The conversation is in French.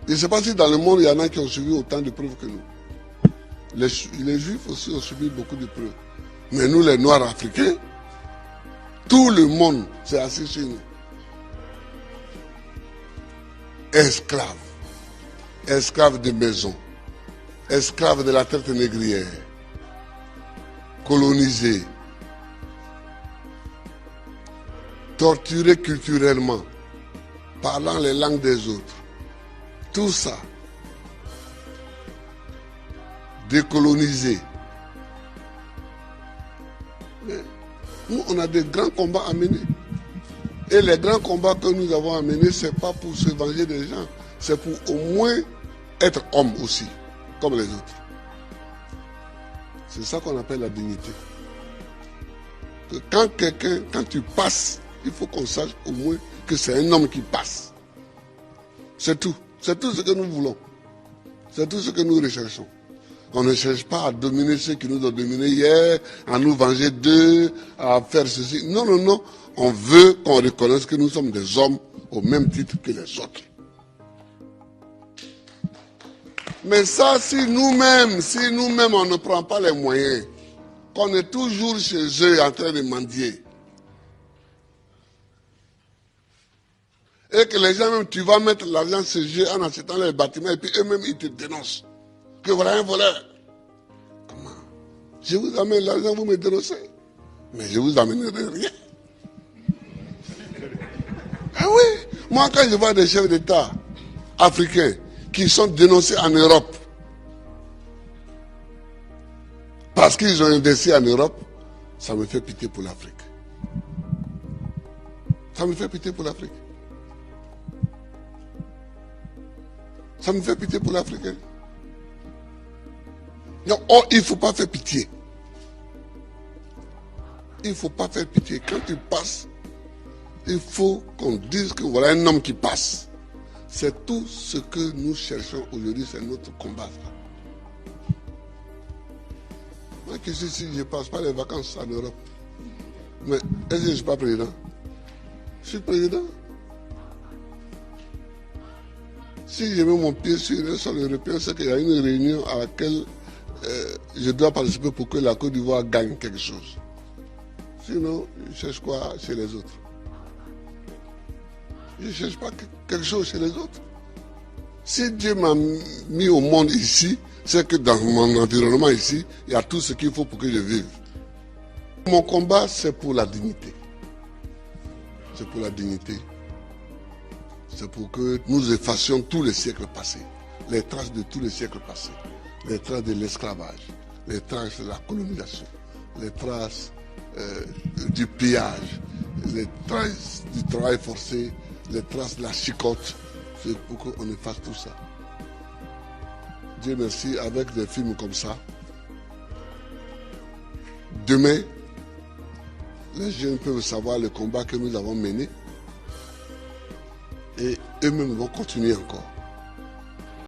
Je ne sais pas si dans le monde, il y en a qui ont subi autant de preuves que nous. Les Juifs aussi ont subi beaucoup de preuves. Mais nous, les Noirs africains, tout le monde s'est assis sur nous. Esclaves. Esclaves de maison. Esclaves de la traite négrière. Colonisés. Torturés culturellement. Parlant les langues des autres. Tout ça. Décolonisés. Mais nous, on a des grands combats à mener. Et les grands combats que nous avons à mener, ce n'est pas pour se venger des gens. C'est pour au moins être homme aussi, comme les autres. C'est ça qu'on appelle la dignité. Que quand tu passes, il faut qu'on sache au moins que c'est un homme qui passe. C'est tout. C'est tout ce que nous voulons. C'est tout ce que nous recherchons. On ne cherche pas à dominer ceux qui nous ont dominés hier, à nous venger d'eux, à faire ceci. Non, non, non. On veut qu'on reconnaisse que nous sommes des hommes au même titre que les autres. Mais ça, si nous-mêmes, on ne prend pas les moyens, qu'on est toujours chez eux en train de mendier, et que les gens même, tu vas mettre l'argent chez eux en achetant les bâtiments, et puis eux-mêmes, ils te dénoncent. Que voilà un voleur. Comment? Je vous amène l'argent, vous me dénoncez. Mais je vous amènerai rien. Ah oui, moi quand je vois des chefs d'État africains qui sont dénoncés en Europe parce qu'ils ont investi en Europe, ça me fait pitié pour l'Afrique. Ça me fait pitié pour l'Afrique. Ça me fait pitié pour l'Afrique. Non, oh, il ne faut pas faire pitié. Il ne faut pas faire pitié. Quand tu passes, il faut qu'on dise que voilà un homme qui passe. C'est tout ce que nous cherchons aujourd'hui, c'est notre combat. Moi qui suis ici, je ne passe pas les vacances en Europe. Mais est-ce que je ne suis pas président? Je suis président. Si je mets mon pied sur un sol européen, c'est qu'il y a une réunion à laquelle je dois participer pour que la Côte d'Ivoire gagne quelque chose. Sinon, je cherche quoi chez les autres? Je ne cherche pas quelque chose chez les autres. Si Dieu m'a mis au monde ici, c'est que dans mon environnement ici, il y a tout ce qu'il faut pour que je vive. Mon combat, c'est pour la dignité. C'est pour la dignité. C'est pour que nous effacions tous les siècles passés, les traces de tous les siècles passés, les traces de l'esclavage, les traces de la colonisation, les traces du pillage, les traces du travail forcé, les traces de la chicote. C'est pour qu'on efface tout ça. Dieu merci, avec des films comme ça, demain, les jeunes peuvent savoir le combat que nous avons mené et eux-mêmes vont continuer encore.